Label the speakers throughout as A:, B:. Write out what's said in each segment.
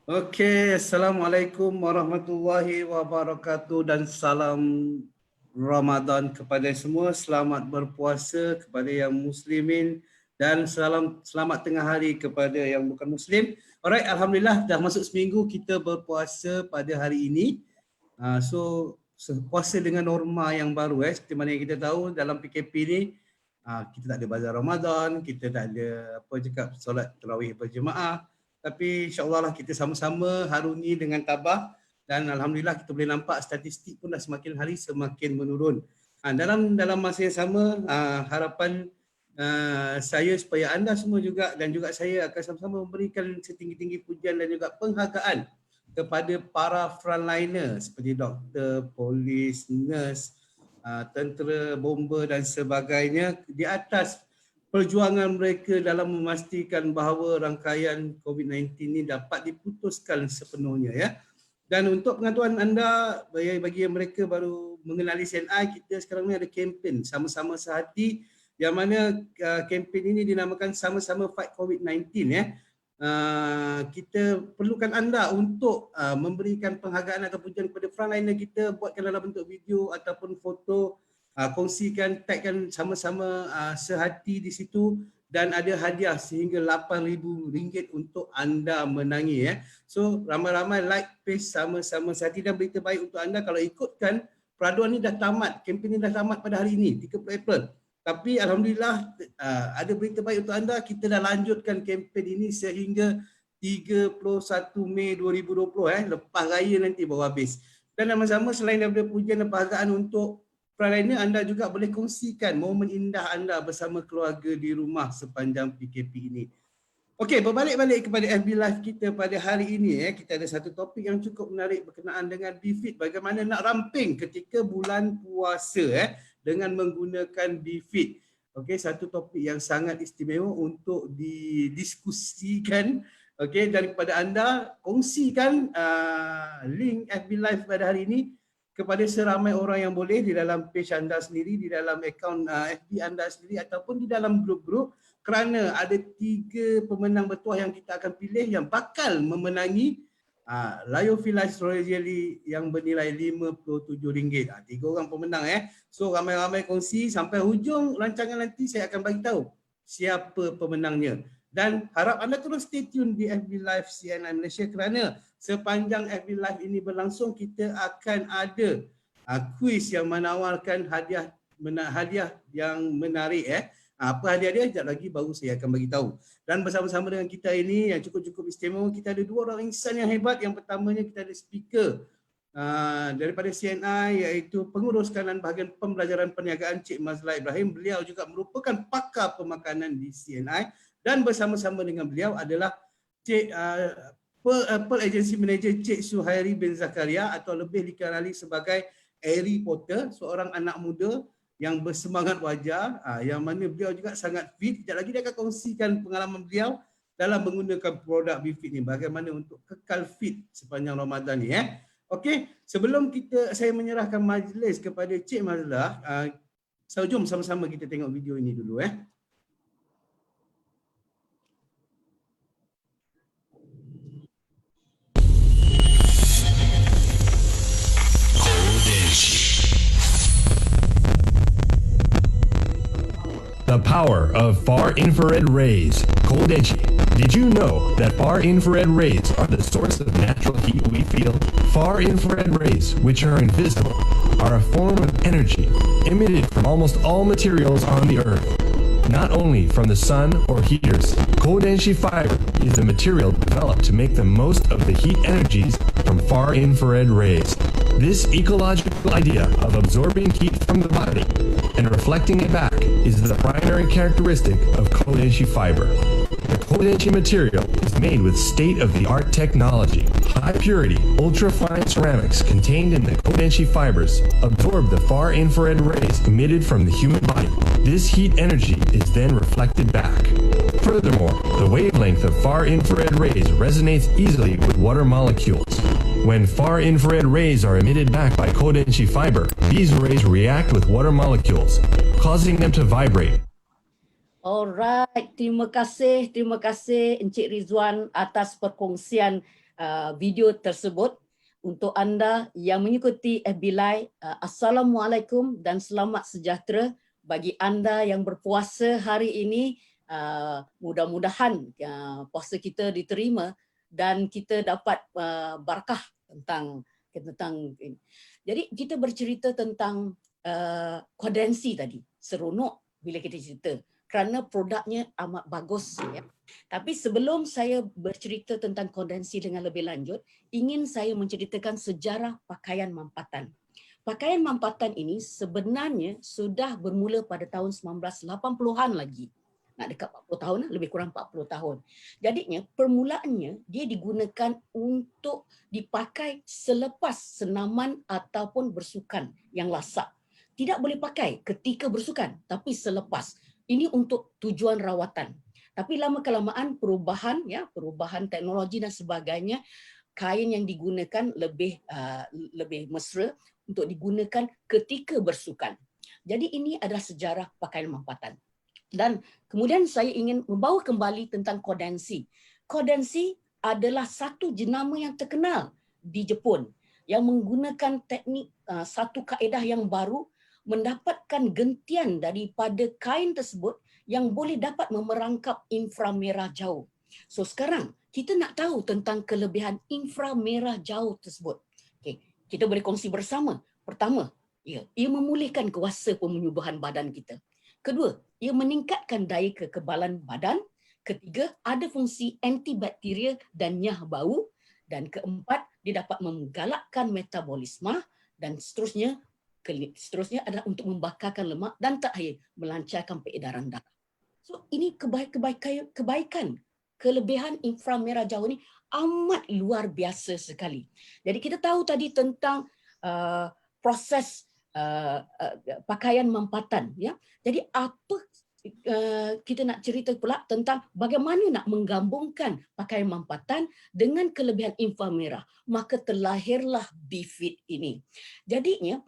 A: Okey, Assalamualaikum warahmatullahi wabarakatuh dan salam Ramadan kepada semua. Selamat berpuasa kepada yang muslimin dan selamat tengah hari kepada yang bukan muslim. Alright, alhamdulillah dah masuk seminggu kita berpuasa pada hari ini. So puasa dengan norma yang baru seperti mana yang kita tahu dalam PKP ni kita tak ada bazar Ramadan, kita tak ada solat tarawih berjemaah. Tapi insya-Allah lah kita sama-sama harungi dengan tabah dan alhamdulillah kita boleh nampak statistik pun dah semakin hari semakin menurun. Dalam masa yang sama harapan saya supaya anda semua juga dan juga saya akan sama-sama memberikan setinggi-tinggi pujian dan juga penghargaan kepada para frontliner seperti doktor, polis, nurse, tentera, bomba dan sebagainya di atas perjuangan mereka dalam memastikan bahawa rangkaian COVID-19 ini dapat diputuskan sepenuhnya Dan untuk pengetahuan anda, bagi yang mereka baru mengenali CNI, kita sekarang ni ada kempen sama-sama sehati yang mana kempen ini dinamakan sama-sama fight COVID-19 kita perlukan anda untuk memberikan penghargaan atau pujian kepada frontliner kita, buatkan dalam bentuk video ataupun foto, kongsikan, tagkan sama-sama sehati di situ dan ada hadiah sehingga RM8,000 untuk anda menangi So ramai-ramai like page sama-sama sehati dan berita baik untuk anda kalau ikutkan peraduan ni dah tamat, kempen ni dah tamat pada hari ini 30 April. Tapi alhamdulillah ada berita baik untuk anda, kita dah lanjutkan kempen ini sehingga 31 Mei 2020 lepas raya nanti baru habis. Dan sama-sama selain daripada pujian dan penghargaan untuk frontliner, anda juga boleh kongsikan momen indah anda bersama keluarga di rumah sepanjang PKP ini. Okey, berbalik-balik kepada FB Live kita pada hari ini kita ada satu topik yang cukup menarik berkenaan dengan BeFit, bagaimana nak ramping ketika bulan puasa dengan menggunakan BeFit. Okey, satu topik yang sangat istimewa untuk didiskusikan. Okey, dan kepada anda kongsikan link FB Live pada hari ini kepada seramai orang yang boleh di dalam page anda sendiri, di dalam akaun FB anda sendiri ataupun di dalam grup-grup, kerana ada 3 pemenang bertuah yang kita akan pilih yang bakal memenangi Lyophilis Royal Jelly yang bernilai RM57. 3 orang pemenang So ramai-ramai kongsi sampai hujung rancangan nanti saya akan bagi tahu siapa pemenangnya. Dan harap anda terus stay tune di FB Live CNI Malaysia kerana sepanjang FB Live ini berlangsung kita akan ada kuis yang menawarkan hadiah yang menarik Apa hadiah dia? Sekejap lagi baru saya akan bagi tahu. Dan bersama-sama dengan kita ini yang cukup-cukup istimewa, kita ada 2 orang insan yang hebat. Yang pertamanya kita ada speaker daripada CNI iaitu pengurus kanan bahagian pembelajaran perniagaan Cik Mazla Ibrahim. Beliau juga merupakan pakar pemakanan di CNI dan bersama-sama dengan beliau adalah Cik Pearl Agency Manager Cik Suhairi bin Zakaria atau lebih dikenali sebagai Harry Potter, seorang anak muda yang bersemangat wajah, yang mana beliau juga sangat fit. Sekejap lagi dia akan kongsikan pengalaman beliau dalam menggunakan produk BeFit ni, bagaimana untuk kekal fit sepanjang Ramadan ni Okey, sebelum saya menyerahkan majlis kepada Cik Mazlah, jom sama-sama kita tengok video ini dulu
B: The power of far infrared rays. Kodenshi. Did you know that far infrared rays are the source of natural heat we feel? Far infrared rays, which are invisible, are a form of energy emitted from almost all materials on the earth. Not only from the sun or heaters, Kodenshi fiber is the material developed to make the most of the heat energies from far infrared rays. This ecological idea of absorbing heat from the body and reflecting it back is the primary characteristic of Kodenshi fiber. The Kodenshi material is made with state-of-the-art technology. High-purity, ultra-fine ceramics contained in the Kodenshi fibers absorb the far infrared rays emitted from the human body. This heat energy is then reflected back. Furthermore, the wavelength of far infrared rays resonates easily with water molecules. When far infrared rays are emitted back by Kodenshi fiber, these rays react with water molecules, causing them to vibrate.
C: Alright, terima kasih Encik Rizwan atas perkongsian video tersebut. Untuk anda yang mengikuti FB Live, Assalamualaikum dan selamat sejahtera bagi anda yang berpuasa hari ini. Mudah-mudahan puasa kita diterima dan kita dapat barakah tentang ini. Jadi kita bercerita tentang kondensi tadi. Seronok bila kita cerita kerana produknya amat bagus ya. Tapi sebelum saya bercerita tentang kondensi dengan lebih lanjut, ingin saya menceritakan sejarah pakaian mampatan. Pakaian mampatan ini sebenarnya sudah bermula pada tahun 1980-an lagi. Nak dekat 40 tahun, lebih kurang 40 tahun. Jadinya permulaannya dia digunakan untuk dipakai selepas senaman ataupun bersukan yang lasak. Tidak boleh pakai ketika bersukan, tapi selepas. Ini untuk tujuan rawatan. Tapi lama-kelamaan perubahan teknologi dan sebagainya, kain yang digunakan lebih mesra untuk digunakan ketika bersukan. Jadi ini adalah sejarah pakaian mampatan. Dan kemudian saya ingin membawa kembali tentang kondensi. Kondensi adalah satu jenama yang terkenal di Jepun yang menggunakan teknik satu kaedah yang baru mendapatkan gentian daripada kain tersebut yang boleh dapat memerangkap inframerah jauh. So sekarang kita nak tahu tentang kelebihan inframerah jauh tersebut. Okay, kita boleh kongsi bersama. Pertama, ia memulihkan kuasa pemenyubuhan badan kita. Kedua, ia meningkatkan daya kekebalan badan. Ketiga, ada fungsi antibakteria dan nyah bau. Dan keempat, dia dapat menggalakkan metabolisme dan seterusnya adalah untuk membakarkan lemak dan terakhir melancarkan peredaran darah. So ini kebaikan, kelebihan inframerah jauh ini amat luar biasa sekali. Jadi kita tahu tadi tentang proses pakaian mampatan ya. Jadi apa kita nak cerita pula tentang bagaimana nak menggabungkan pakaian mampatan dengan kelebihan inframerah. Maka terlahirlah BeFit ini. Jadinya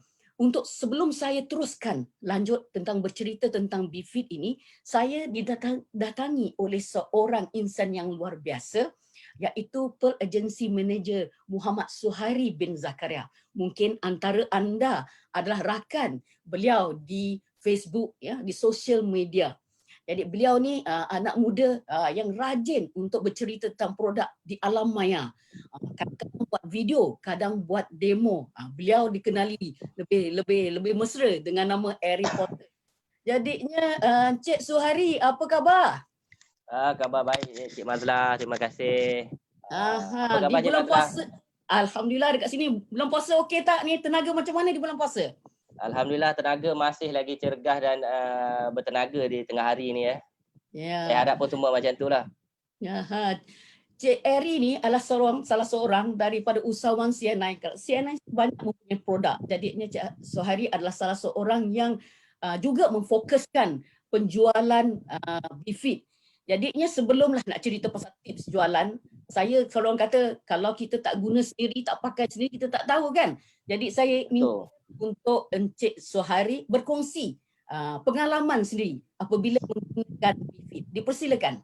C: untuk sebelum saya teruskan lanjut tentang bercerita tentang BeFit ini, saya didatangi oleh seorang insan yang luar biasa, iaitu Pearl Agency Manager Muhammad Suhairi bin Zakaria. Mungkin antara anda adalah rakan beliau di Facebook ya, di sosial media. Jadi beliau ni anak muda yang rajin untuk bercerita tentang produk di alam maya. Kadang buat video, kadang buat demo. Beliau dikenali lebih mesra dengan nama Harry Potter. Jadinya Cik Suhairi, apa khabar?
D: Khabar baik Cik Mazlah, terima kasih. Apa khabar
C: Di bulan puasa, alhamdulillah dekat sini bulan puasa okey tak ni? Tenaga macam mana di bulan puasa?
D: Alhamdulillah tenaga masih lagi cergah dan bertenaga di tengah hari ni ya. Saya harap pun semua macam itulah.
C: Cik Eri ni adalah salah seorang daripada usahawan CNI. CNI banyak mempunyai produk. Jadinya Cik Suhairi adalah salah seorang yang juga memfokuskan penjualan BeFit. Jadinya sebelumlah nak cerita pasal tips jualan, saya kalau orang kata kalau kita tak guna sendiri, tak pakai sendiri, kita tak tahu kan. Jadi saya minta untuk Encik Suhairi berkongsi pengalaman sendiri apabila menggunakan BeFit. Dipersilakan.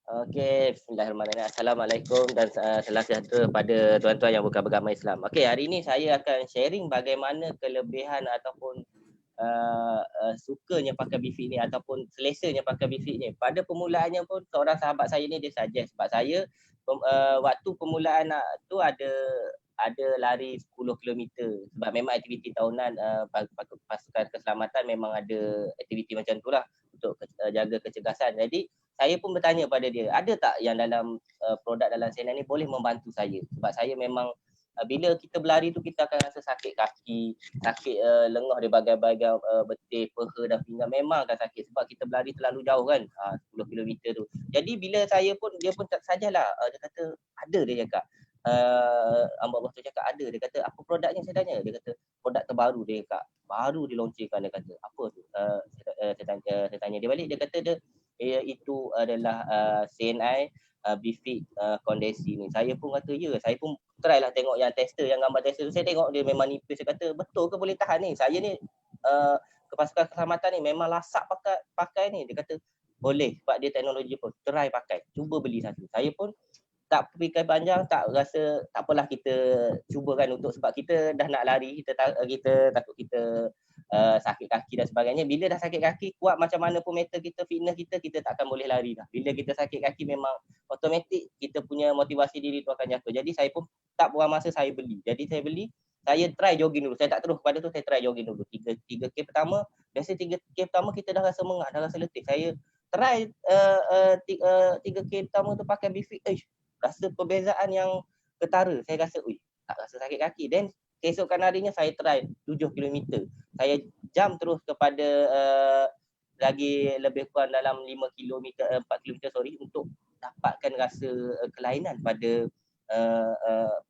D: Okey, bismillahirrahmanirrahim. Assalamualaikum dan salam sejahtera pada tuan-tuan yang bukan beragama Islam. Okey, hari ini saya akan sharing bagaimana kelebihan ataupun sukanya pakai BeFit ni ataupun selesanya pakai BeFit ni. Pada permulaannya pun seorang sahabat saya ni dia suggest sebab saya waktu permulaan tu ada lari 10 km sebab memang aktiviti tahunan pasukan keselamatan memang ada aktiviti macam tu lah untuk jaga kecergasan. Jadi saya pun bertanya pada dia, ada tak yang dalam produk dalam CNN ni boleh membantu saya? Sebab saya memang bila kita berlari tu kita akan rasa sakit kaki, sakit lengah di bahagian betis, peha dan pinggang memang akan sakit sebab kita berlari terlalu jauh kan, 10 km tu. Jadi bila dia pun tak sajalah, dia kata ada, dia cakap. Hamba Allah tu cakap ada, dia kata apa produknya saya tanya, dia kata produk terbaru, dia cakap baru diluncurkan, dia kata apa tu, saya tanya dia balik, dia kata itu adalah CNI BeFit kondensi ni. Saya pun kata ya, saya pun try lah tengok yang tester, yang gambar tester tu, saya tengok dia memang nipis, saya kata betul ke boleh tahan ni, saya ni kepasukan keselamatan ni memang lasak pakai ni. Dia kata boleh sebab dia teknologi pun, try pakai, cuba beli satu. Saya pun tak fikir panjang, tak rasa tak apalah kita cubakan untuk, sebab kita dah nak lari, kita takut kita sakit kaki dan sebagainya. Bila dah sakit kaki, kuat macam mana pun mental kita, fitness kita takkan boleh lari dah. Bila kita sakit kaki memang automatik kita punya motivasi diri tu akan jatuh. Jadi saya pun tak buang masa, saya beli. Jadi saya beli, saya try jogging dulu. Saya tak terus pada tu, saya try jogging dulu. 3K pertama, biasa 3K pertama kita dah rasa mengah, dah rasa letih. Saya try 3K pertama tu pakai BeFit. Rasa perbezaan yang ketara. Saya rasa, tak rasa sakit kaki. Then keesokan harinya saya try 7 km. Saya jam terus kepada lagi lebih kurang dalam 4 km untuk dapatkan rasa kelainan pada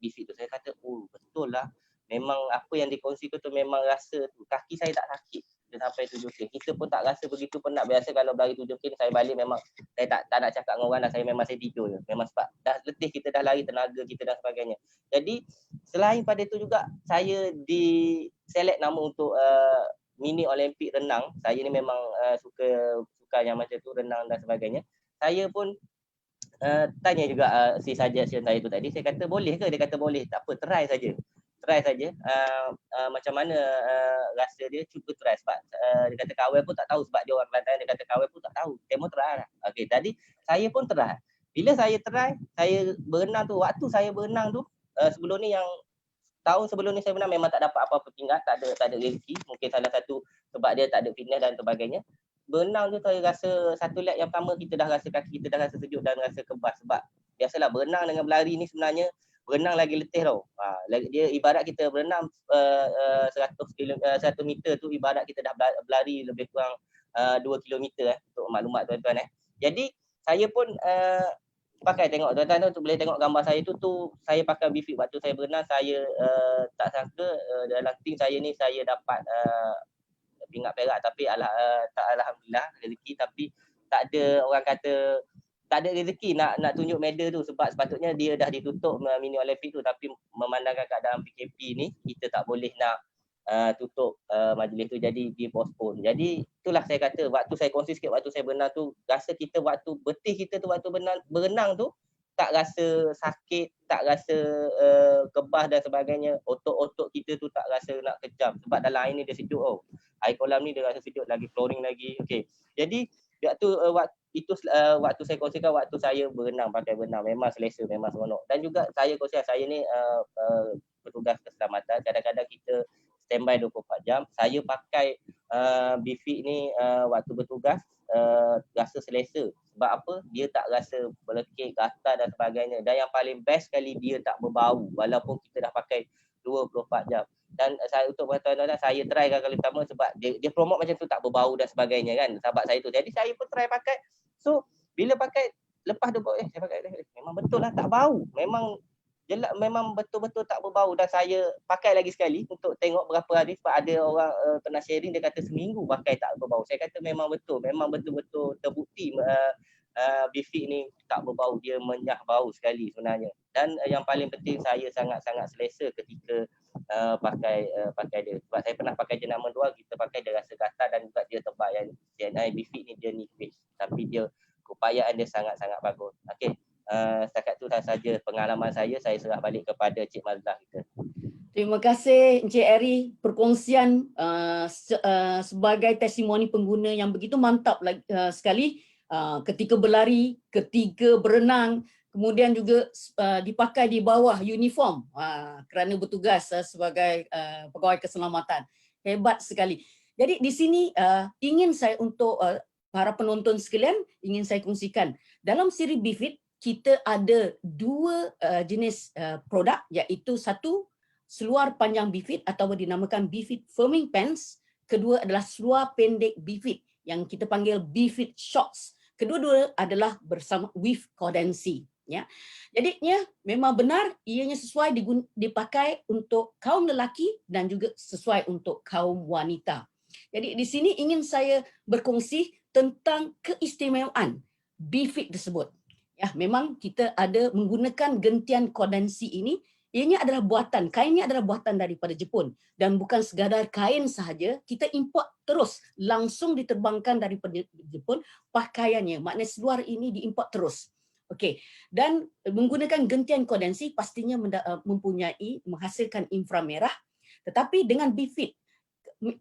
D: BeFit tu. Saya kata, betul lah. Memang apa yang dikongsikan tu memang rasa tu. Kaki saya tak sakit sampai 7K. Kita pun tak rasa begitu penat. Biasa kalau berlari 7K saya balik memang saya tak nak cakap dengan orang dah, saya tidur je. Memang sebab dah letih, kita dah lari, tenaga kita dan sebagainya. Jadi selain pada itu juga saya select nama untuk mini Olimpik renang. Saya ni memang suka yang macam tu, renang dan sebagainya. Saya pun tanya juga si suggestion saya tu tadi. Saya kata boleh ke? Dia kata boleh. Tak apa, try saja. Macam mana rasa dia, cuba try. Sebab dia kata kawal pun tak tahu, sebab dia orang Kelantan. Dia kata kawal pun tak tahu, demo try lah. Okay, tadi saya pun try. Bila saya try, saya berenang tu, waktu saya berenang tu, sebelum ni yang tahun sebelum ni saya berenang memang tak dapat apa-apa tingkat, tak ada rezeki. Mungkin salah satu sebab dia tak ada fitness dan sebagainya. Berenang tu saya rasa satu leg yang pertama kita dah rasa kaki kita dah rasa sejuk dan rasa kebas. Sebab biasalah berenang dengan berlari ni sebenarnya berenang lagi letih tau. Dia ibarat kita berenang 100 meter tu ibarat kita dah berlari lebih kurang 2 kilometer untuk maklumat tuan-tuan. Jadi saya pun pakai, tengok tuan-tuan tu boleh tengok gambar saya tu saya pakai BeFit waktu saya berenang. Saya tak sangka dalam tim saya ni saya dapat pingat perak, tapi alhamdulillah rezeki, tapi tak ada orang kata tak ada rezeki nak tunjuk medal tu, sebab sepatutnya dia dah ditutup mini Olimpik tu, tapi memandangkan keadaan PKP ni kita tak boleh nak tutup majlis tu, jadi di-postpone. Jadi itulah saya kata, waktu saya kongsi sikit waktu saya berenang tu, rasa kita waktu betih kita tu waktu berenang tu tak rasa sakit, tak rasa kebas dan sebagainya. Otot-otot kita tu tak rasa nak kejam, sebab dalam air ni dia sejuk air kolam ni dia rasa sejuk lagi, chlorine lagi. Okey. Jadi waktu saya kongsikan waktu saya berenang, pakai berenang, memang selesa, memang seronok. Dan juga saya kongsikan, saya ni petugas keselamatan, kadang-kadang kita standby 24 jam. Saya pakai BeFit ni waktu bertugas, rasa selesa. Sebab apa? Dia tak rasa melekit, gatal dan sebagainya. Dan yang paling best sekali, dia tak berbau walaupun kita dah pakai 24 jam. Dan saya untuk tuan-tuan, saya try kali pertama sebab dia promote macam tu, tak berbau dan sebagainya kan, sahabat saya tu. Jadi saya pun try pakai. So bila pakai, lepas tu saya pakai, memang betul lah tak bau. Memang jelak, memang betul-betul tak berbau. Dan saya pakai lagi sekali untuk tengok berapa hari, sebab ada orang pernah sharing, dia kata seminggu pakai tak berbau. Saya kata memang betul, memang betul-betul terbukti BeFit ni tak berbau, dia menyah bau sekali sebenarnya. Dan yang paling penting, saya sangat-sangat selesa ketika pakai dia. Sebab saya pernah pakai jenama 2, kita pakai dia rasa gatal dan juga dia tebal. Yang CNI BeFit ni dia nipis, tapi dia keupayaan dia sangat-sangat bagus. Okey. Setakat tu saja pengalaman saya serah balik kepada Cik Mazlah kita.
C: Terima kasih Encik Eri, perkongsian sebagai testimoni pengguna yang begitu mantap sekali, ketika berlari, ketika berenang, kemudian juga dipakai di bawah uniform kerana bertugas sebagai pegawai keselamatan. Hebat sekali. Jadi di sini ingin saya untuk para penonton sekalian, ingin saya kongsikan, dalam siri BeFit kita ada 2 jenis produk, iaitu satu seluar panjang BeFit atau dinamakan BeFit Firming Pants. Kedua adalah seluar pendek BeFit yang kita panggil BeFit Shorts. Kedua-dua adalah bersama with Cordency. Ya, jadinya memang benar ianya sesuai dipakai untuk kaum lelaki dan juga sesuai untuk kaum wanita. Jadi di sini ingin saya berkongsi tentang keistimewaan BeFit tersebut. Ya, memang kita ada menggunakan gentian Cordency ini. Ianya adalah buatan, kainnya adalah buatan daripada Jepun, dan bukan sekadar kain sahaja, kita import terus, langsung diterbangkan daripada Jepun pakaiannya. Maknanya seluar ini diimport terus. Okey, dan menggunakan gentian kondensi pastinya menghasilkan inframerah, tetapi dengan BFIT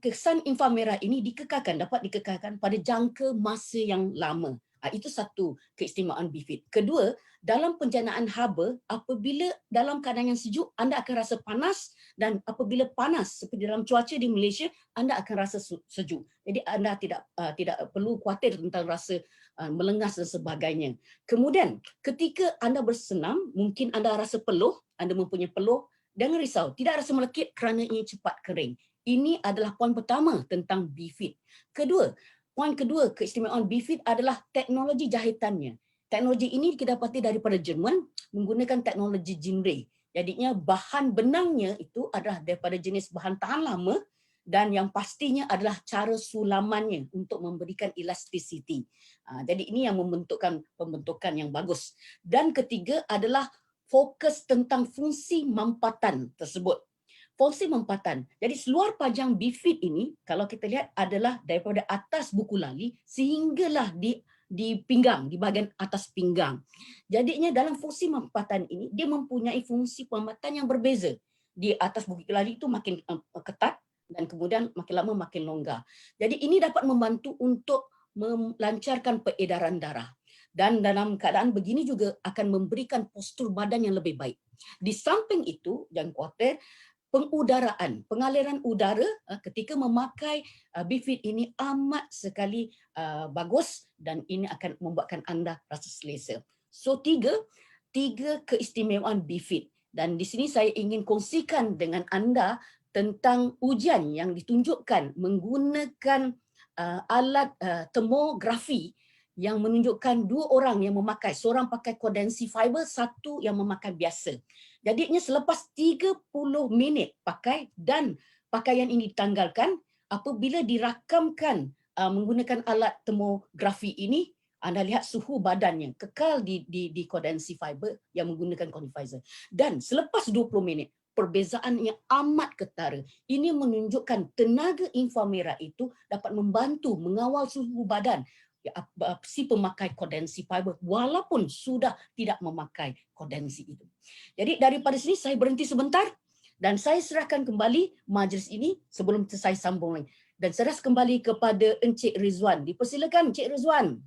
C: kesan inframerah ini dapat dikekalkan pada jangka masa yang lama. Itu satu keistimewaan BFIT. Kedua, dalam penjanaan haba, apabila dalam keadaan yang sejuk, anda akan rasa panas, dan apabila panas seperti dalam cuaca di Malaysia, anda akan rasa sejuk. Jadi anda tidak perlu khawatir tentang rasa melengas dan sebagainya. Kemudian, ketika anda bersenam, mungkin anda rasa peluh, anda mempunyai peluh, jangan risau, tidak rasa melekit kerana ini cepat kering. Ini adalah poin pertama tentang BFIT. Poin kedua keistimewaan BFIT adalah teknologi jahitannya. Teknologi ini didapati daripada Jerman menggunakan teknologi Jinray. Jadinya bahan benangnya itu adalah daripada jenis bahan tahan lama, dan yang pastinya adalah cara sulamannya untuk memberikan elasticity. Jadi ini yang membentukkan pembentukan yang bagus. Dan ketiga adalah fokus tentang fungsi mampatan tersebut. Fungsi mampatan. Jadi seluar panjang BFIT ini, kalau kita lihat adalah daripada atas buku lali sehinggalah di pinggang, di bahagian atas pinggang. Jadinya dalam fungsi mampatan ini, dia mempunyai fungsi mampatan yang berbeza. Di atas buku lali itu makin ketat dan kemudian makin lama makin longgar. Jadi ini dapat membantu untuk melancarkan peredaran darah. Dan dalam keadaan begini juga akan memberikan postur badan yang lebih baik. Di samping itu, jangan khawatir, pengaliran udara ketika memakai BFIT ini amat sekali bagus, dan ini akan membuatkan anda rasa selesa. So tiga keistimewaan BFIT, dan di sini saya ingin kongsikan dengan anda tentang ujian yang ditunjukkan menggunakan alat termografi yang menunjukkan dua orang yang memakai, seorang pakai kondensi fiber, satu yang memakai biasa. Jadinya selepas 30 minit pakai dan pakaian ini ditanggalkan, apabila dirakamkan menggunakan alat termografi ini, anda lihat suhu badannya kekal di kondensi fiber yang menggunakan condifizer. Dan selepas 20 minit, perbezaannya amat ketara. Ini menunjukkan tenaga inframerah itu dapat membantu mengawal suhu badan si pemakai kondensi fiber walaupun sudah tidak memakai kondensi itu. Jadi daripada sini saya berhenti sebentar dan saya serahkan kembali majlis ini sebelum saya sambung lagi. Dan serah kembali kepada Encik Rizwan. Dipersilakan Encik Rizwan.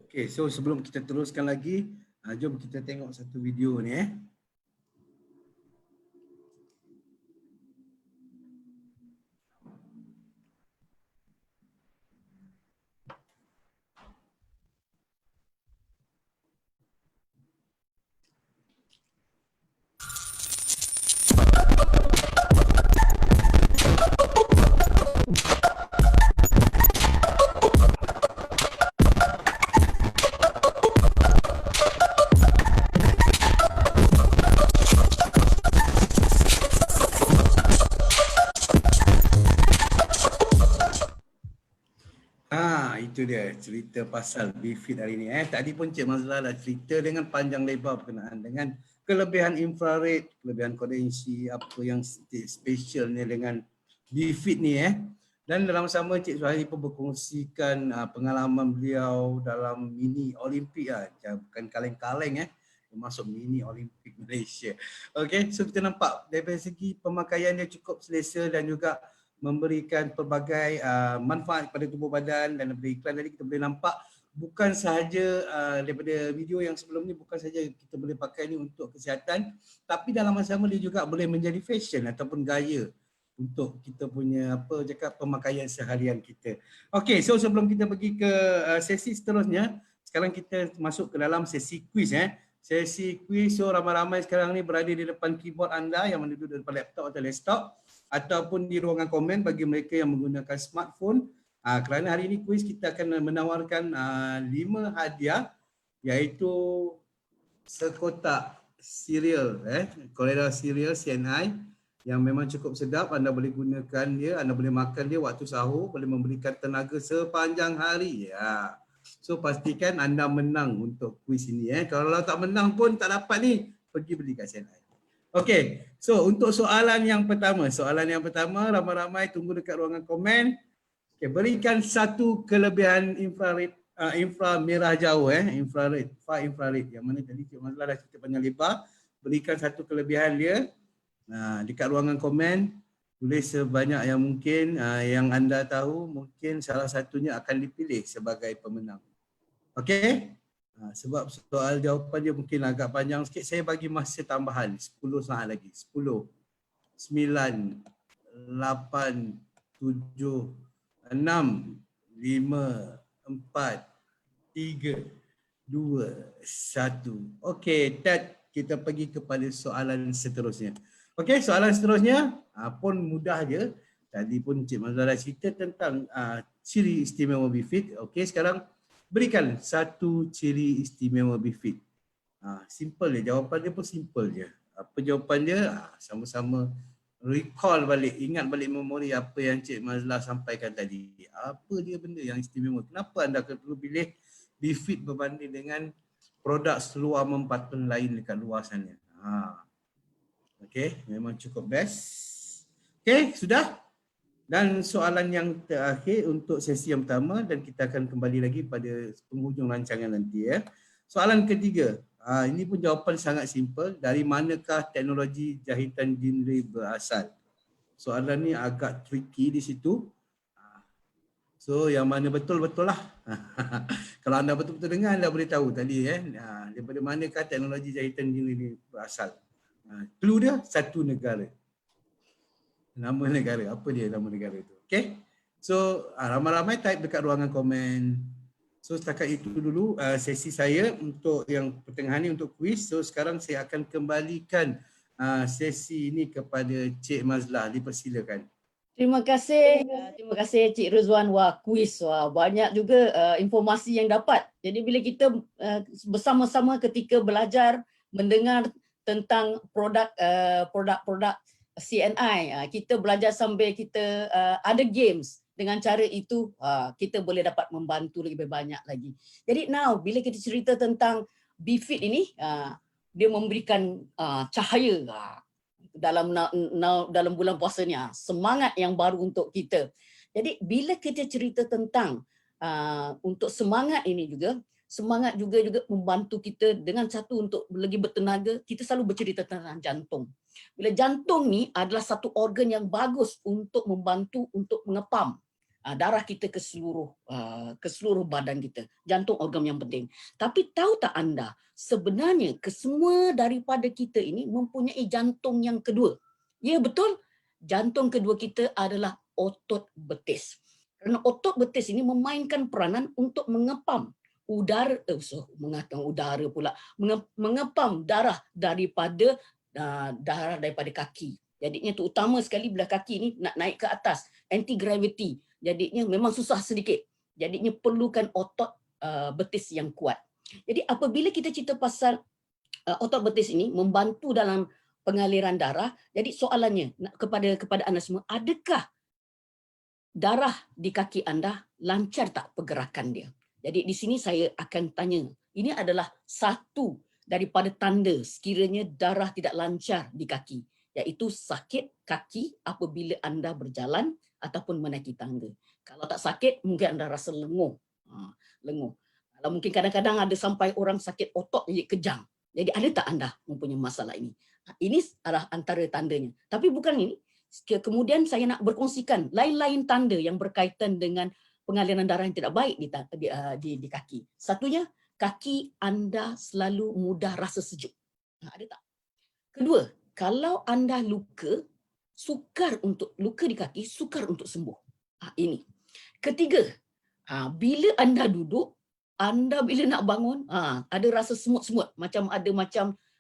A: Okey, so sebelum kita teruskan lagi, jom kita tengok satu video ni . Itu dia cerita pasal BFIT hari ni. Tadi pun Cik Mazlah dah cerita dengan panjang lebar berkenaan dengan kelebihan infrared, kelebihan kondensi, apa yang specialnya dengan BFIT ni . Dan dalam sama Cik Zuhairi pun berkongsikan pengalaman beliau dalam mini Olimpik bukan kaleng-kaleng masuk mini Olimpik Malaysia. Okey, so kita nampak dari segi pemakaian dia cukup selesa dan juga memberikan pelbagai manfaat kepada tubuh badan. Dan daripada iklan tadi kita boleh nampak bukan sahaja daripada video yang sebelum ni, bukan sahaja kita boleh pakai ni untuk kesihatan, tapi dalam masa sama dia juga boleh menjadi fashion ataupun gaya untuk kita punya pemakaian seharian kita. Okey, so sebelum kita pergi ke sesi seterusnya, sekarang kita masuk ke dalam sesi quiz . Sesi quiz, so ramai-ramai sekarang ni berada di depan keyboard anda yang duduk di depan laptop atau desktop, ataupun di ruangan komen bagi mereka yang menggunakan smartphone. Kerana hari ini kuis kita akan menawarkan 5 hadiah, iaitu sekotak cereal, Coretta cereal CNI yang memang cukup sedap. Anda boleh gunakan dia, anda boleh makan dia waktu sahur, boleh memberikan tenaga sepanjang hari. So pastikan anda menang untuk kuis ini. Kalau tak menang pun tak dapat ni, pergi beli kat CNI. Okey, so untuk soalan yang pertama, ramai-ramai tunggu dekat ruangan komen. Okay, berikan satu kelebihan infrared, inframerah jauh, infrared, far infrared. Yang mana tadi Cik Mazlah dah cerita panjang lebar. Berikan satu kelebihan dia dekat ruangan komen. Tulis sebanyak yang mungkin yang anda tahu, mungkin salah satunya akan dipilih sebagai pemenang. Okey? Sebab soal jawapan dia mungkin agak panjang sikit, saya bagi masa tambahan 10 saat lagi. 10, 9, 8, 7, 6, 5, 4, 3, 2, 1. Okey, Ted, kita pergi kepada soalan seterusnya. Okey, soalan seterusnya pun mudah je. Tadi pun Cik Mazlah dah cerita tentang ciri istimewa BFIT. Okey, sekarang berikan satu ciri istimewa BFIT. Simple je, jawapan dia pun simple je. Apa jawapan dia? Sama-sama recall balik, ingat balik memori apa yang Cik Mazlah sampaikan tadi. Apa dia benda yang istimewa? Kenapa anda perlu pilih BFIT berbanding dengan produk seluar mempatun lain dekat luar sana? Okey, memang cukup best. Okey, sudah? Dan soalan yang terakhir untuk sesi yang pertama, dan kita akan kembali lagi pada penghujung rancangan nanti ya. Soalan ketiga, ini pun jawapan sangat simple. Dari manakah teknologi jahitan genre berasal? Soalan ni agak tricky di situ. So yang mana betul-betul lah. Kalau anda betul-betul dengar, anda boleh tahu tadi daripada manakah teknologi jahitan genre ini berasal. Clue dia satu negara. Nama negara, apa dia nama negara itu? Okay, so ramai-ramai type dekat ruangan komen. So setakat itu dulu sesi saya untuk yang pertengahan ni untuk kuis. So sekarang saya akan kembalikan sesi ini kepada Cik Mazlah, dipersilakan.
C: Terima kasih Cik Rizwan. Wah, kuis. Wah, banyak juga informasi yang dapat. Jadi bila kita bersama-sama ketika belajar mendengar tentang produk-produk CNI, kita belajar sambil kita ada games. Dengan cara itu kita boleh dapat membantu lebih banyak lagi. Jadi now bila kita cerita tentang BFIT ini, dia memberikan cahaya dalam bulan puasa ni, semangat yang baru untuk kita. Jadi bila kita cerita tentang untuk semangat ini juga, semangat juga membantu kita dengan satu untuk lagi bertenaga. Kita selalu bercerita tentang jantung. Bila jantung ni adalah satu organ yang bagus untuk membantu untuk mengepam darah kita ke seluruh badan kita. Jantung organ yang penting. Tapi tahu tak anda, sebenarnya kesemua daripada kita ini mempunyai jantung yang kedua. Ya betul, jantung kedua kita adalah otot betis. Kerana otot betis ini memainkan peranan untuk mengepam mengepam darah daripada kaki. Jadinya terutama sekali belah kaki ni nak naik ke atas, anti gravity. Jadinya memang susah sedikit. Jadinya perlukan otot betis yang kuat. Jadi apabila kita cerita pasal otot betis ini membantu dalam pengaliran darah, jadi soalannya kepada anda semua, adakah darah di kaki anda lancar tak pergerakan dia? Jadi di sini saya akan tanya, ini adalah satu daripada tanda sekiranya darah tidak lancar di kaki, iaitu sakit kaki apabila anda berjalan ataupun menaiki tangga. Kalau tak sakit, mungkin anda rasa lenguh. Kalau mungkin kadang-kadang ada sampai orang sakit otot jadi kejang. Jadi ada tak anda mempunyai masalah ini? Ini adalah antara tandanya. Tapi bukan ini. Kemudian saya nak berkongsikan lain-lain tanda yang berkaitan dengan pengaliran darah yang tidak baik di kaki. Satunya, kaki anda selalu mudah rasa sejuk. Ada tak? Kedua, kalau anda luka di kaki, sukar untuk sembuh. Ini. Ketiga, bila anda duduk, bila nak bangun, ada rasa semut-semut, macam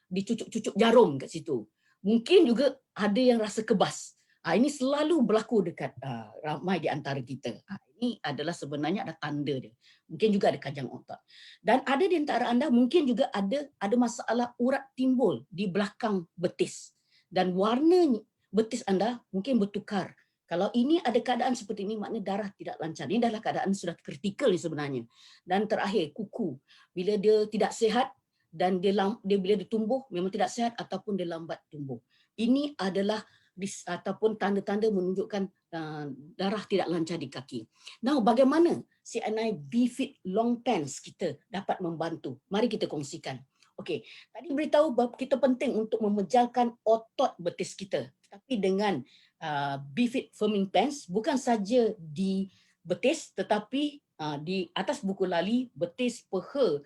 C: dicucuk-cucuk jarum kat situ. Mungkin juga ada yang rasa kebas. Ini selalu berlaku dekat ramai di antara kita. Ini adalah sebenarnya ada tanda dia. Mungkin juga ada kajang otak. Dan ada di antara anda mungkin juga ada masalah urat timbul di belakang betis. Dan warna betis anda mungkin bertukar. Kalau ini ada keadaan seperti ini, maknanya darah tidak lancar. Ini adalah keadaan sudah kritikal sebenarnya. Dan terakhir, kuku. Bila dia tidak sihat dan bila dia tumbuh, memang tidak sihat ataupun dia lambat tumbuh. Ini adalah ataupun tanda-tanda menunjukkan darah tidak lancar di kaki. Now, bagaimana CNI BeFit Long Pants kita dapat membantu? Mari kita kongsikan. Okey, tadi beritahu bahawa kita penting untuk memejalkan otot betis kita. Tapi dengan BeFit Firming Pants, bukan saja di betis tetapi di atas buku lali, betis, peha,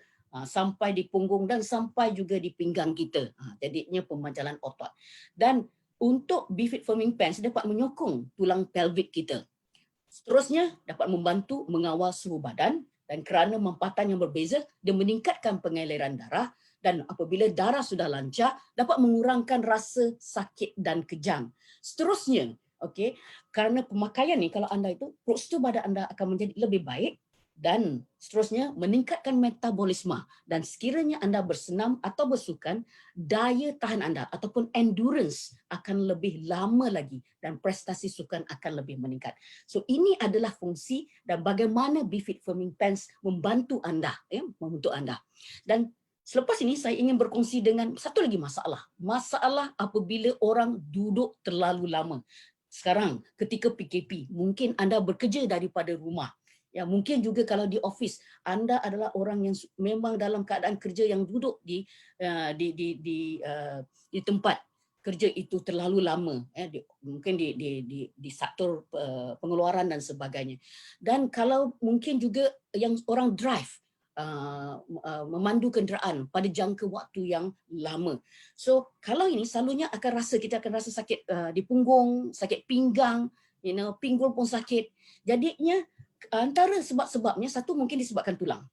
C: sampai di punggung dan sampai juga di pinggang kita. Jadinya pemajalan otot. Dan untuk BeFit Firming Pants dapat menyokong tulang pelvik kita. Seterusnya dapat membantu mengawal suhu badan dan kerana mampatan yang berbeza, dia meningkatkan pengaliran darah dan apabila darah sudah lancar dapat mengurangkan rasa sakit dan kejang. Seterusnya, okey, kerana pemakaian ni kalau anda itu postur badan anda akan menjadi lebih baik dan seterusnya meningkatkan metabolisme dan sekiranya anda bersenam atau bersukan, daya tahan anda ataupun endurance akan lebih lama lagi dan prestasi sukan akan lebih meningkat. So ini adalah fungsi dan bagaimana BeFit Firming Pants membantu anda, membantu anda. Dan selepas ini saya ingin berkongsi dengan satu lagi masalah. Masalah apabila orang duduk terlalu lama. Sekarang ketika PKP, mungkin anda bekerja daripada rumah. Ya, mungkin juga kalau di office anda adalah orang yang memang dalam keadaan kerja yang duduk di tempat kerja itu terlalu lama, mungkin di sektor pengeluaran dan sebagainya. Dan kalau mungkin juga yang orang drive, memandu kenderaan pada jangka waktu yang lama. So kalau ini selalunya kita akan rasa sakit di punggung, sakit pinggang, pinggul pun sakit. Jadinya antara sebab-sebabnya, satu mungkin disebabkan tulang,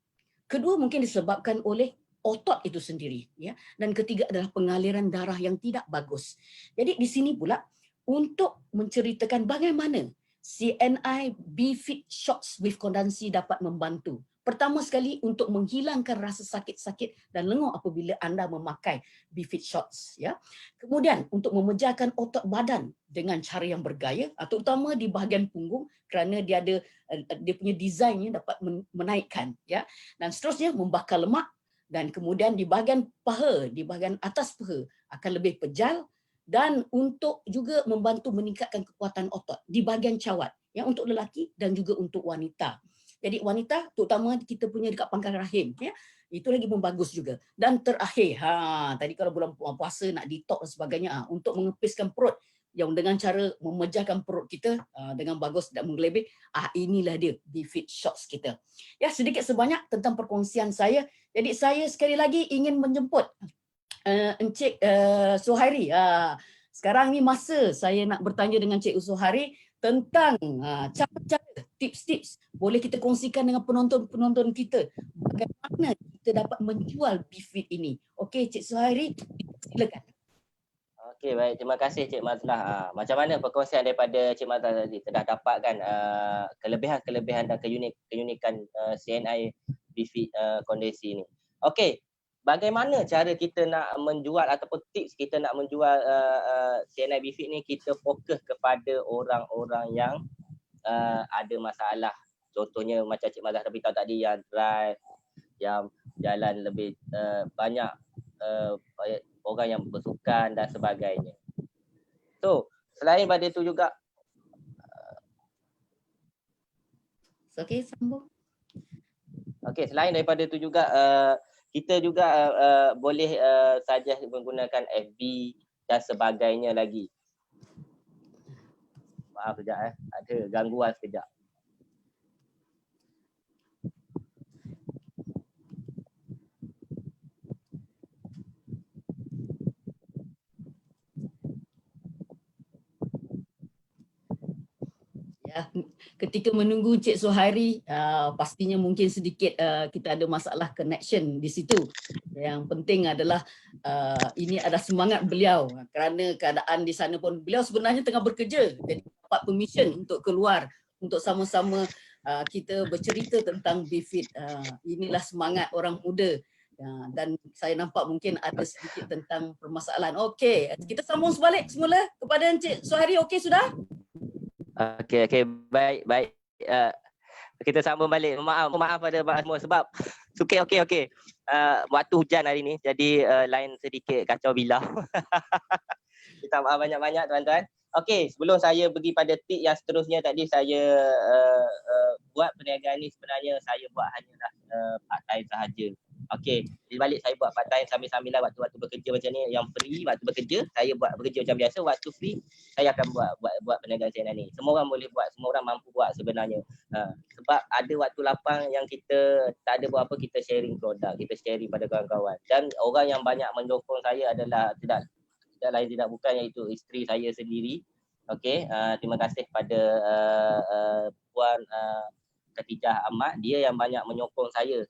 C: kedua mungkin disebabkan oleh otot itu sendiri, ya, dan ketiga adalah pengaliran darah yang tidak bagus. Jadi di sini pula untuk menceritakan bagaimana CNI BeFit Shorts with Kondansi dapat membantu. Pertama sekali untuk menghilangkan rasa sakit-sakit dan lenguh apabila anda memakai BeFit Shorts, ya. Kemudian untuk memejakan otot badan dengan cara yang bergaya, terutama di bahagian punggung kerana dia punya desainnya dapat menaikkan, ya. Dan seterusnya membakar lemak dan kemudian di bahagian paha, di bahagian atas paha akan lebih pejal dan untuk juga membantu meningkatkan kekuatan otot di bahagian cawat, ya, untuk lelaki dan juga untuk wanita. Jadi wanita terutama kita punya dekat pangkal rahim, ya, itu lagi pun bagus juga. Dan terakhir, tadi kalau bulan puasa nak detox dan sebagainya, untuk mengepiskan perut yang dengan cara memejahkan perut kita dengan bagus dan menggelebih, inilah dia BeFit Shorts kita. Ya, sedikit sebanyak tentang perkongsian saya. Jadi saya sekali lagi ingin menjemput Encik Suhairi. Sekarang ni masa saya nak bertanya dengan Cik Suhairi tentang cara-cara, tips-tips boleh kita kongsikan dengan penonton-penonton kita bagaimana kita dapat menjual BeFit ini. Okey, Cik Suhairi, silakan.
D: Okey, baik. Terima kasih Cik Mazlah. Macam mana perkongsian daripada Cik Mazlah tadi telah dapatkan kelebihan-kelebihan dan keunikan CNI BeFit Kondansi ini. Okey, bagaimana cara kita nak menjual ataupun tips kita nak menjual CNI BeFit ni? Kita fokus kepada orang-orang yang ada masalah. Contohnya macam Cik Mazlah beritahu tadi yang drive, yang jalan lebih banyak, orang yang bersukan dan sebagainya. So, selain pada itu juga
C: okey, sambung.
D: Okey, selain daripada itu juga kita juga boleh saja menggunakan FB dan sebagainya lagi. Maaf sekejap, ada gangguan sekejap.
C: Ya, ketika menunggu Cik Suhairi, pastinya mungkin sedikit kita ada masalah connection di situ. Yang penting adalah ini ada semangat beliau kerana keadaan di sana pun beliau sebenarnya tengah bekerja. Jadi dapat permission untuk keluar untuk sama-sama kita bercerita tentang BeFit. Inilah semangat orang muda. Dan saya nampak mungkin ada sedikit tentang permasalahan. Okey, kita sambung sebalik semula kepada Encik Suhairi. Okey sudah?
D: Okey, baik. Kita sambung balik. Maaf pada semua sebab okey. Waktu hujan hari ni jadi line sedikit kacau bilau. Kita maaf banyak-banyak tuan-tuan. Okey, sebelum saya pergi pada tip yang seterusnya tadi, saya buat perniagaan ni sebenarnya saya buat hanyalah part time sahaja. Okey, di balik saya buat part time sambil-sambilan waktu-waktu bekerja macam ni, yang free waktu bekerja, saya buat bekerja macam biasa, waktu free saya akan buat perniagaan saya ni. Semua orang boleh buat, semua orang mampu buat sebenarnya. Sebab ada waktu lapang yang kita tak ada buat apa, kita sharing produk, kita sharing pada kawan-kawan. Dan orang yang banyak menyokong saya adalah tidak lain tidak bukan iaitu isteri saya sendiri. Okey, terima kasih pada Puan Khatijah Ahmad, dia yang banyak menyokong saya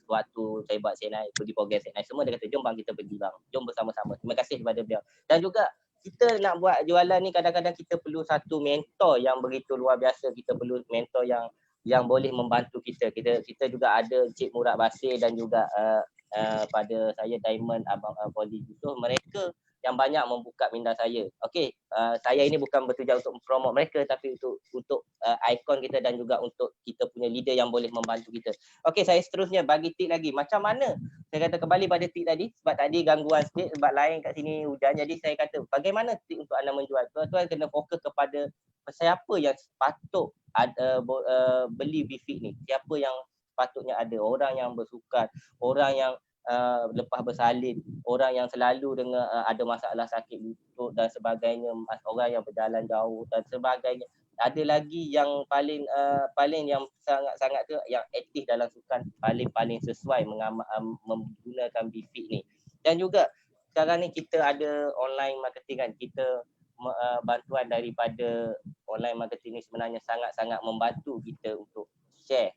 D: waktu saya buat Senai, pergi program Senai. Semua dia kata, jom bang kita pergi bang, jom bersama-sama. Terima kasih kepada beliau. Dan juga kita nak buat jualan ni kadang-kadang kita perlu satu mentor yang begitu luar biasa. Kita perlu mentor yang boleh membantu kita. Kita juga ada Cik Murad Basir dan juga pada saya Diamond, Abang Poli Yusof, mereka yang banyak membuka minda saya. Okey, saya ini bukan bertujuan untuk promote mereka, tapi untuk ikon kita dan juga untuk kita punya leader yang boleh membantu kita. Okey, saya seterusnya bagi tip lagi. Macam mana? Saya kata kembali pada tip tadi, sebab tadi gangguan sikit, sebab lain kat sini hujan. Jadi saya kata, bagaimana tip untuk anda menjual? Tuan-tuan kena fokus kepada siapa yang patut beli Bifik ni. Siapa yang patutnya ada. Orang yang bersukan, orang yang lepas bersalin, orang yang selalu dengan ada masalah sakit lutut dan sebagainya, orang yang berjalan jauh dan sebagainya. Ada lagi yang paling yang sangat-sangat tu yang aktif dalam sukan, paling sesuai menggunakan Bifik ni. Dan juga sekarang ni kita ada online marketing kan, kita bantuan daripada online marketing ni sebenarnya sangat-sangat membantu kita untuk share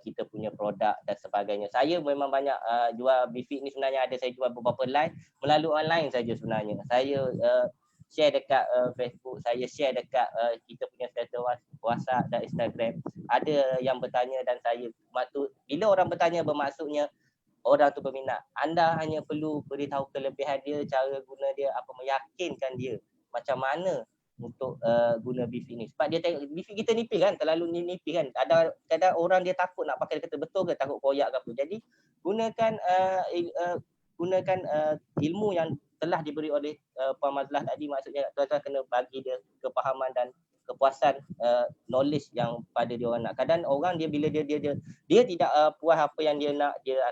D: kita punya produk dan sebagainya. Saya memang banyak jual Bifik ni sebenarnya, ada saya jual beberapa line melalui online saja sebenarnya. Saya share dekat Facebook, saya share dekat kita punya status WhatsApp dan Instagram. Ada yang bertanya dan saya bila orang bertanya bermaksudnya orang tu berminat. Anda hanya perlu beritahu kelebihan dia, cara guna dia, apa meyakinkan dia macam mana untuk guna Bifik ni. Sebab dia tengok Bifik kita nipis kan, terlalu nipis kan. Kadang orang dia takut nak pakai, dia kata betul ke, takut koyak ke apa. Jadi gunakan ilmu yang telah diberi oleh Puan Mazlah tadi. Maksudnya tuan-tuan kena bagi dia kepahaman dan kepuasan knowledge yang pada dia orang nak. Kadang orang dia bila dia tidak puas apa yang dia nak, dia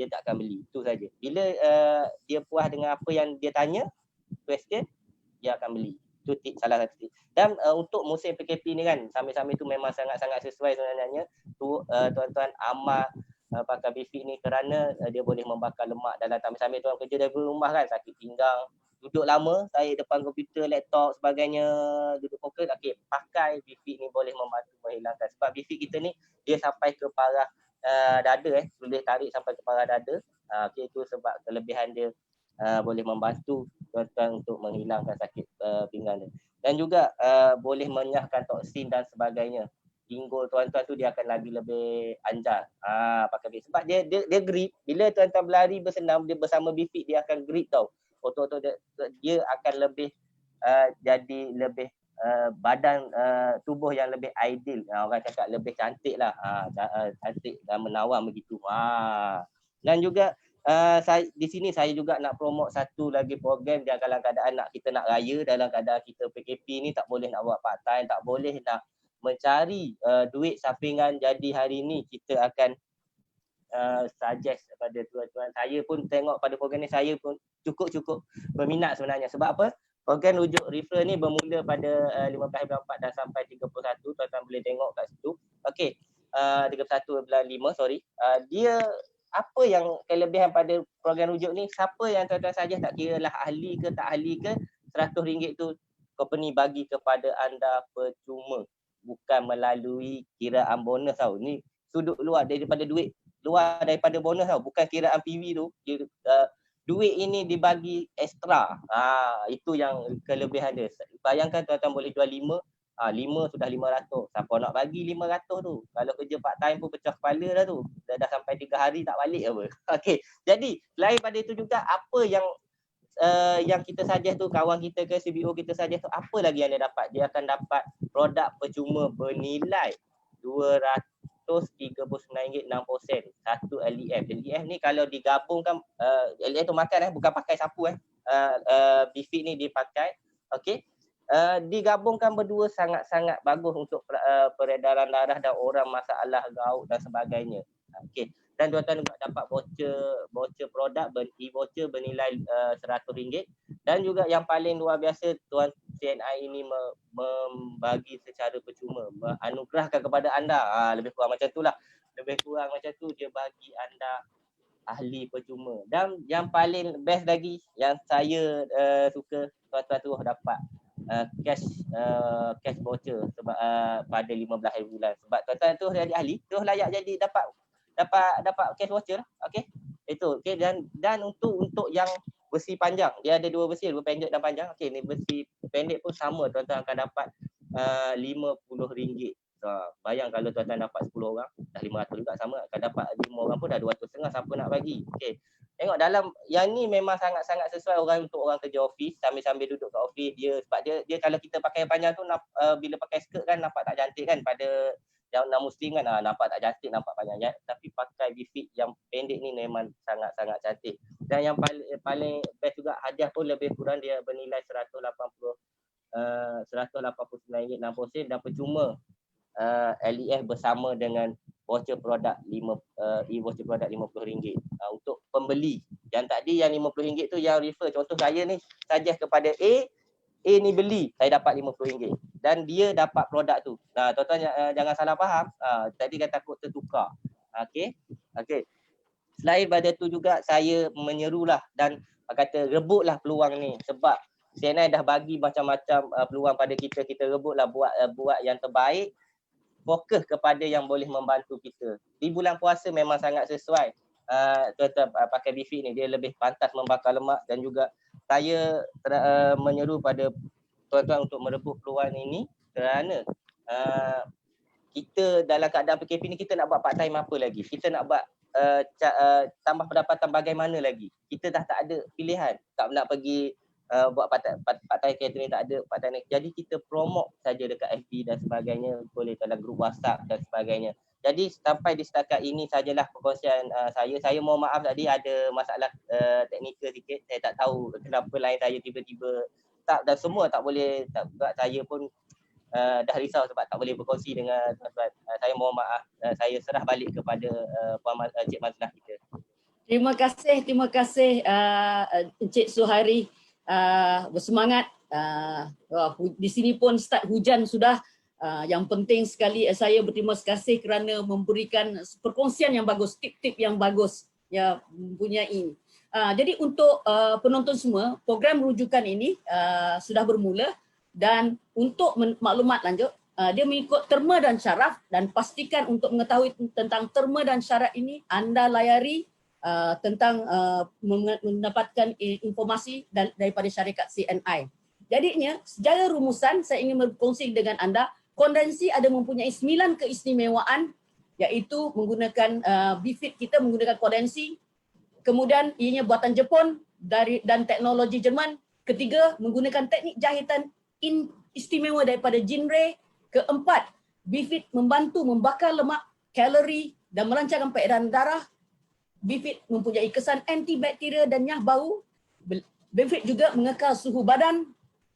D: tak akan beli. Itu saja. Bila dia puas dengan apa yang dia tanya, question, dia akan beli. Itu salah satu tip. Dan untuk musim PKP ni kan, sambil-sambil tu memang sangat-sangat sesuai sebenarnya tuan-tuan amal pakai Bifik ni, kerana dia boleh membakar lemak dalam sambil-sambil tuan kerja dari rumah kan, sakit pinggang, duduk lama, saya depan komputer, laptop sebagainya, duduk fokus. Okey, pakai Bifik ni boleh membantu menghilangkan. Sebab Bifik kita ni dia sampai ke parah dada, boleh tarik sampai ke parah dada. Okey, itu sebab kelebihan dia boleh membantu tuan-tuan untuk menghilangkan sakit pinggang dia. Dan juga boleh menyahkan toksin dan sebagainya. Pinggul tuan-tuan tu dia akan lagi lebih anjar pakai Bifik. Sebab dia grip. Bila tuan-tuan berlari bersenam, dia bersama Bifik dia akan grip tau. Otot-otot dia akan lebih jadi lebih badan tubuh yang lebih ideal. Orang cakap lebih cantik lah. Cantik dan menawan begitu. Dan juga di sini saya juga nak promote satu lagi program. Dia dalam keadaan kita nak raya, dalam keadaan kita PKP ni, tak boleh nak buat part time, tak boleh nak mencari duit sampingan. Jadi hari ni kita akan suggest kepada tuan-tuan. Saya pun tengok pada program ni, saya pun cukup berminat sebenarnya. Sebab apa? Program rujuk refer ni bermula pada 15/4 dan sampai 31. Tuan-tuan boleh tengok kat situ. Okey, 31 bulan 5, sorry. Dia apa yang kelebihan pada program rujuk ni, siapa yang tuan-tuan saja, tak kira lah ahli ke tak ahli ke, RM100 tu company bagi kepada anda percuma, bukan melalui kiraan bonus tau. Ni sudut luar daripada duit, luar daripada bonus tau, bukan kiraan PV tu. Duit ini dibagi ekstra. Itu yang kelebihan dia. Bayangkan tuan-tuan boleh jual 5 sudah 500. Siapa nak bagi 500 tu? Kalau kerja part time pun pecah kepala dah tu. Dah sampai 3 hari tak balik apa. Okey. Jadi, selain pada itu juga, apa yang kita suggest tu, kawan kita ke CBO kita suggest tu, apa lagi yang dia dapat? Dia akan dapat produk percuma bernilai RM239.60. Satu LEF. LEF ni kalau digabungkan, LEF tu makan bukan pakai sapu BFIT ni dipakai. Okey. Digabungkan berdua sangat-sangat bagus untuk peredaran darah dan orang masalah gout dan sebagainya. Okey. Dan tuan-tuan juga dapat voucher produk, e-voucher bernilai RM100. Dan juga yang paling luar biasa, tuan CNI ini membagi secara percuma, menganugerahkan kepada anda, lebih kurang macam itulah. Lebih kurang macam tu dia bagi anda ahli percuma. Dan yang paling best lagi yang saya suka, tuan-tuan terus dapat cash voucher sebab pada 15 hari bulan. Sebab tuan-tuan terus jadi ahli, terus layak jadi dapat cash voucher. Okey. Itu okey. Dan untuk yang besi panjang, dia ada dua besi, dua pendek dan panjang. Okey, ni besi pendek pun sama, tuan-tuan akan dapat RM50. Bayang kalau tuan-tuan dapat 10 orang dah 500 juga, sama akan dapat 5 orang pun dah 250 siapa nak bagi. Okey. Tengok dalam yang ni memang sangat-sangat sesuai untuk orang kerja office, sambil duduk kat office dia, sebab dia kalau kita pakai yang panjang tu bila pakai skirt kan nampak tak cantik kan, pada yang muslim kan nampak tak cantik, nampak panjang ya. Tapi pakai BFIT yang pendek ni memang sangat-sangat cantik. Dan yang paling best juga, hadiah pun lebih kurang, dia bernilai RM189.60 dan percuma LEF bersama dengan voucher produk e-voucher produk RM50 untuk pembeli. Yang tadi yang RM50 tu yang refer, contoh saya ni suggest kepada A ni beli, saya dapat RM50 dan dia dapat produk tu. Tuan-tuan jangan salah faham. Tadi kan takut tertukar. Okey. Selain pada tu juga saya menyerulah dan kata rebutlah peluang ni, sebab CNI dah bagi macam-macam peluang pada kita rebutlah buat yang terbaik. Fokus kepada yang boleh membantu kita. Di bulan puasa memang sangat sesuai. Tuan-tuan pakai BFIT ni, dia lebih pantas membakar lemak, dan juga saya menyeru pada tuan-tuan untuk merebut peluang ini kerana kita dalam keadaan PKP ni, kita nak buat part time apa lagi? Kita nak buat tambah pendapatan bagaimana lagi? Kita dah tak ada pilihan. Tak nak pergi buat part-time catering, tak ada part-time. Jadi kita promote saja dekat FB dan sebagainya, boleh dalam grup WhatsApp dan sebagainya. Jadi sampai di setakat ini sajalah perkongsian saya. Saya mohon maaf tadi ada masalah teknikal sikit. Saya tak tahu kenapa line saya tiba-tiba tak, dan semua tak boleh, saya pun dah risau sebab tak boleh berkongsi dengan tuan-tuan. Saya mohon maaf. Saya serah balik kepada Encik Mazlah kita.
C: Terima kasih Encik Suhairi. Bersemangat. Di sini pun start hujan sudah. Yang penting sekali saya berterima kasih kerana memberikan perkongsian yang bagus, tip-tip yang bagus ya mempunyai. Jadi untuk penonton semua, program rujukan ini sudah bermula, dan untuk maklumat lanjut, dia mengikut terma dan syarat, dan pastikan untuk mengetahui tentang terma dan syarat ini anda layari tentang mendapatkan informasi daripada syarikat CNI. Jadinya secara rumusan saya ingin berkongsi dengan anda, kondensi ada mempunyai 9 keistimewaan, iaitu menggunakan BFIT kita menggunakan kondensi, kemudian ianya buatan Jepun dan teknologi Jerman. Ketiga, menggunakan teknik jahitan istimewa daripada Jinrei. Keempat, BFIT membantu membakar lemak, kalori dan merancangkan peredaran darah. BFIT mempunyai kesan antibakteria dan nyah bau. BFIT juga mengekal suhu badan.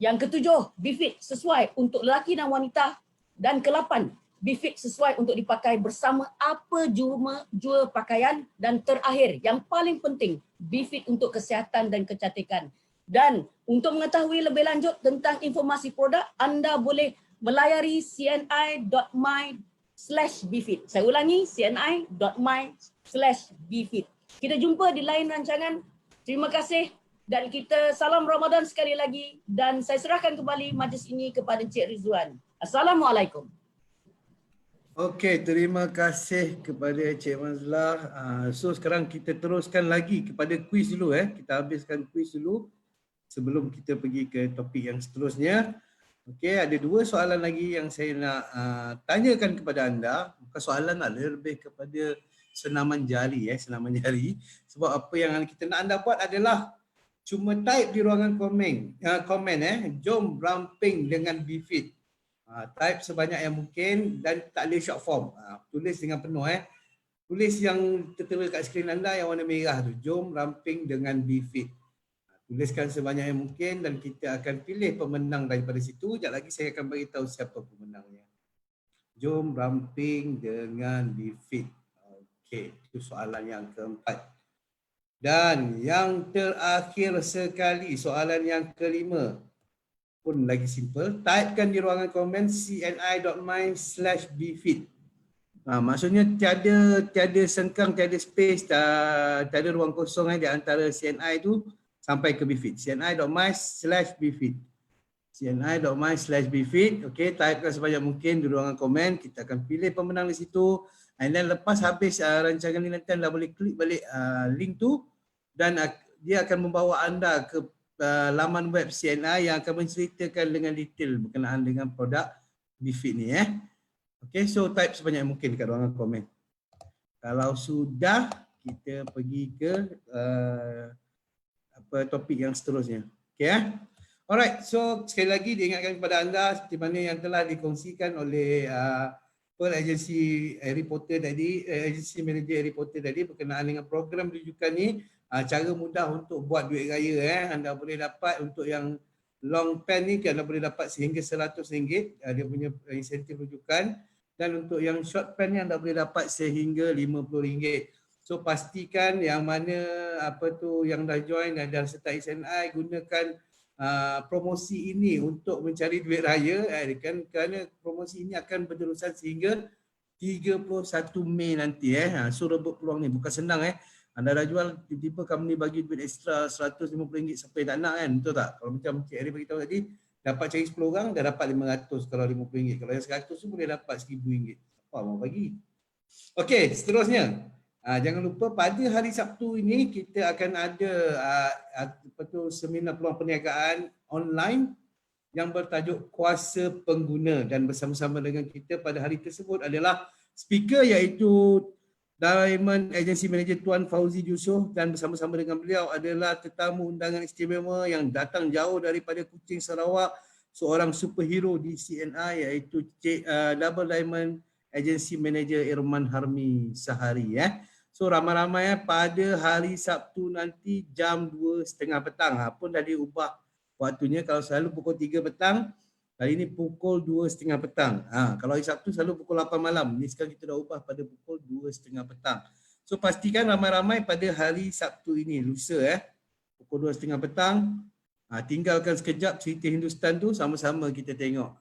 C: Yang ketujuh, BFIT sesuai untuk lelaki dan wanita. Dan ke-8, BFIT sesuai untuk dipakai bersama apa jua pakaian. Dan terakhir, yang paling penting, BFIT untuk kesihatan dan kecantikan. Dan untuk mengetahui lebih lanjut tentang informasi produk, anda boleh melayari cni.my/BFIT. Saya ulangi, cni.my/BFIT. Kita jumpa di lain rancangan. Terima kasih dan kita salam Ramadan sekali lagi, dan saya serahkan kembali majlis ini kepada Encik Rizwan. Assalamualaikum.
A: Okey, terima kasih kepada Encik Mazlah. So sekarang kita teruskan lagi kepada kuis dulu. Kita habiskan kuis dulu sebelum kita pergi ke topik yang seterusnya. Okey, ada 2 soalan lagi yang saya nak tanyakan kepada anda. Bukan soalan lah, lebih kepada senaman jari. Senaman jari. Sebab apa yang kita nak anda buat adalah cuma type di ruangan komen. Jom ramping dengan BFIT. Type sebanyak yang mungkin dan tak boleh short form. Tulis dengan penuh. Tulis yang tertera kat skrin anda yang warna merah tu. Jom ramping dengan BFIT. Tuliskan sebanyak yang mungkin dan kita akan pilih pemenang daripada situ. Sekejap lagi saya akan beritahu siapa pemenangnya. Jom ramping dengan BFIT. Okey, itu soalan yang keempat. Dan yang terakhir sekali, soalan yang kelima pun lagi simple. Typekan di ruangan komen cni.my/bfit. Maksudnya tiada sengkang, tiada space, tiada ruang kosong di antara CNI tu sampai ke BFIT. cni.my/bfit. cni.my/bfit. Okey, typekan sebanyak mungkin di ruangan komen. Kita akan pilih pemenang di situ. And then lepas habis rancangan ini nanti anda boleh klik balik link tu dan dia akan membawa anda ke laman web CNI yang akan menceritakan dengan detail berkenaan dengan produk BFIT ni. Okay, so type sebanyak mungkin kat ruangan komen. Kalau sudah, kita pergi ke topik yang seterusnya. Okay, alright, so sekali lagi diingatkan kepada anda seperti mana yang telah dikongsikan oleh agensi reporter tadi, agensi manager reporter tadi berkenaan dengan program rujukan ni. Cara mudah untuk buat duit raya. Anda boleh dapat untuk yang long pen ni, anda boleh dapat sehingga RM100 dia punya insentif rujukan. Dan untuk yang short pen ni anda boleh dapat sehingga RM50. So pastikan yang mana yang dah join dan dah sertai SNI gunakan promosi ini untuk mencari duit raya kerana promosi ini akan berterusan sehingga 31 Mei nanti. So rebut peluang ni bukan senang. Anda dah jual, tiba-tiba company bagi duit ekstra RM150 sampai tak nak betul tak? Kalau macam Cik Ari beritahu tadi, dapat cari 10 orang dah dapat RM500 kalau RM50. Kalau yang RM100 tu boleh dapat RM1000. Apa mau bagi? Okey, seterusnya. Jangan lupa pada hari Sabtu ini kita akan ada seminar peluang perniagaan online yang bertajuk Kuasa Pengguna, dan bersama-sama dengan kita pada hari tersebut adalah speaker iaitu Diamond Agency Manager Tuan Fauzi Yusof, dan bersama-sama dengan beliau adalah tetamu undangan istimewa yang datang jauh daripada Kuching, Sarawak, seorang superhero di CNI iaitu Double Diamond Agency Manager Irman Harmi Sahari. So ramai-ramai pada hari Sabtu nanti jam 2.30 petang. Pun dah diubah waktunya, kalau selalu pukul 3 petang, kali ini pukul 2.30 petang. Kalau hari Sabtu selalu pukul 8 malam. Ini sekarang kita dah ubah pada pukul 2.30 petang. So pastikan ramai-ramai pada hari Sabtu ini, lusa pukul 2.30 petang. Tinggalkan sekejap cerita Hindustan tu, sama-sama kita tengok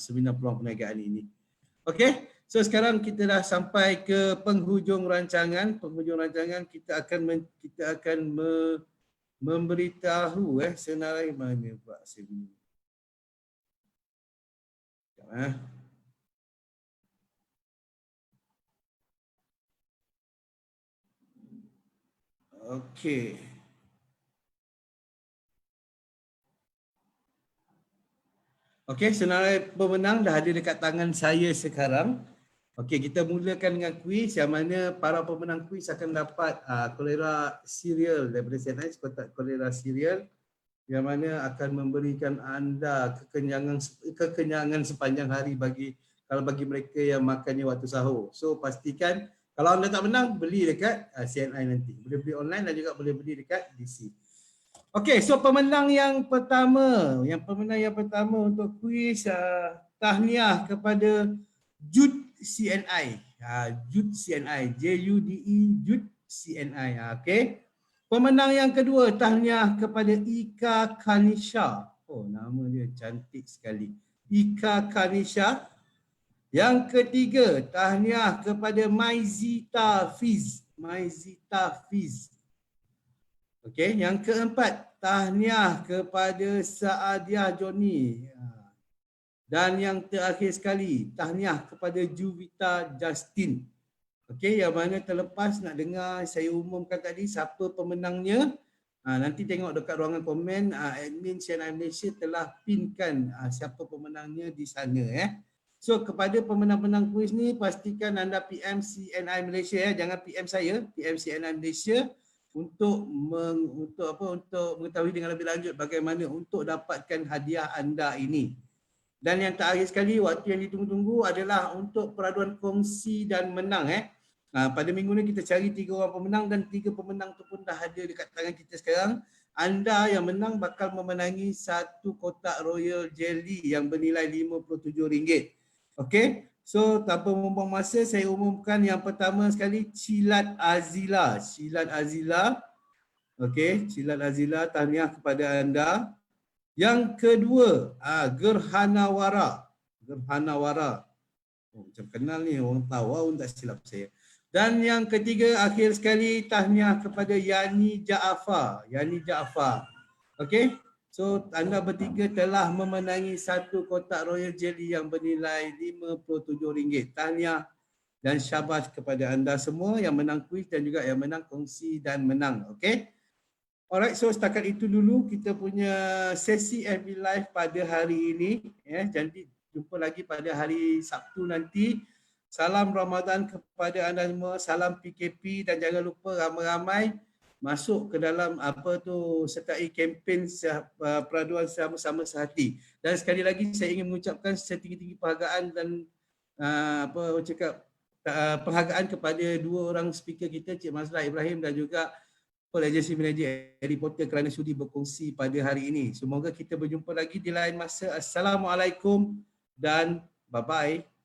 A: seminar peluang perniagaan ini. Okey, so sekarang kita dah sampai ke penghujung rancangan. Penghujung rancangan kita akan memberitahu senarai mana Pak Sibin. Okey. Okey, senarai pemenang dah ada dekat tangan saya sekarang. Okey, kita mulakan dengan kuis yang mana para pemenang kuis akan dapat kolera cereal daripada CNI, sekotak kolera cereal yang mana akan memberikan anda kekenyangan sepanjang hari bagi mereka yang makannya waktu sahur. So pastikan kalau anda tak menang, beli dekat CNI nanti. Boleh beli online dan juga boleh beli dekat DC. Okey, so pemenang yang pertama untuk kuis tahniah kepada Jude CNI. Jude CNI, JUDE Jude CNI. Okey. Pemenang yang kedua, tahniah kepada Ika Kanisha. Oh, nama dia cantik sekali. Ika Kanisha. Yang ketiga, tahniah kepada Maizita Fiz. Maizita Fiz. Okey, yang keempat, tahniah kepada Saadia Joni. Dan yang terakhir sekali, tahniah kepada Juvita Justin. Okey, yang mana terlepas nak dengar saya umumkan tadi siapa pemenangnya. Nanti tengok dekat ruangan komen, admin CNI Malaysia telah pinkan siapa pemenangnya di sana. So kepada pemenang-pemenang kuis ni, pastikan anda PM CNI Malaysia. Jangan PM saya, PM CNI Malaysia untuk mengetahui dengan lebih lanjut bagaimana untuk dapatkan hadiah anda ini. Dan yang terakhir sekali, waktu yang ditunggu-tunggu adalah untuk peraduan kongsi dan menang. Pada minggu ni kita cari 3 orang pemenang dan 3 pemenang tu pun dah ada dekat tangan kita sekarang. anda yang menang bakal memenangi satu kotak royal jelly yang bernilai RM57. Okey. So tanpa membuang masa, saya umumkan yang pertama sekali Cilat Azila. Cilat Azila. Okey, Cilat Azila, tahniah kepada anda. Yang kedua, Gerhana Wara. Gerhana Wara. Oh, macam kenal ni, orang tahu, orang tak silap saya. Dan yang ketiga, akhir sekali, tahniah kepada Yani Jaafar. Yani Jaafar. Okey. So anda bertiga telah memenangi satu kotak royal jelly yang bernilai RM57. Tahniah dan syabas kepada anda semua yang menang kuis dan juga yang menang kongsi dan menang. Okey. Alright, so setakat itu dulu kita punya sesi FB Live pada hari ini. Jadi jumpa lagi pada hari Sabtu nanti. Salam Ramadan kepada anda semua, salam PKP dan jangan lupa ramai-ramai masuk ke dalam sertai kempen peraduan sama-sama sehati. Dan sekali lagi saya ingin mengucapkan setinggi-tinggi penghargaan dan penghargaan kepada dua orang speaker kita, Cik Mazlah Ibrahim dan juga Agency Manager Harry Potter kerana sudi berkongsi pada hari ini. Semoga kita berjumpa lagi di lain masa. Assalamualaikum dan bye-bye.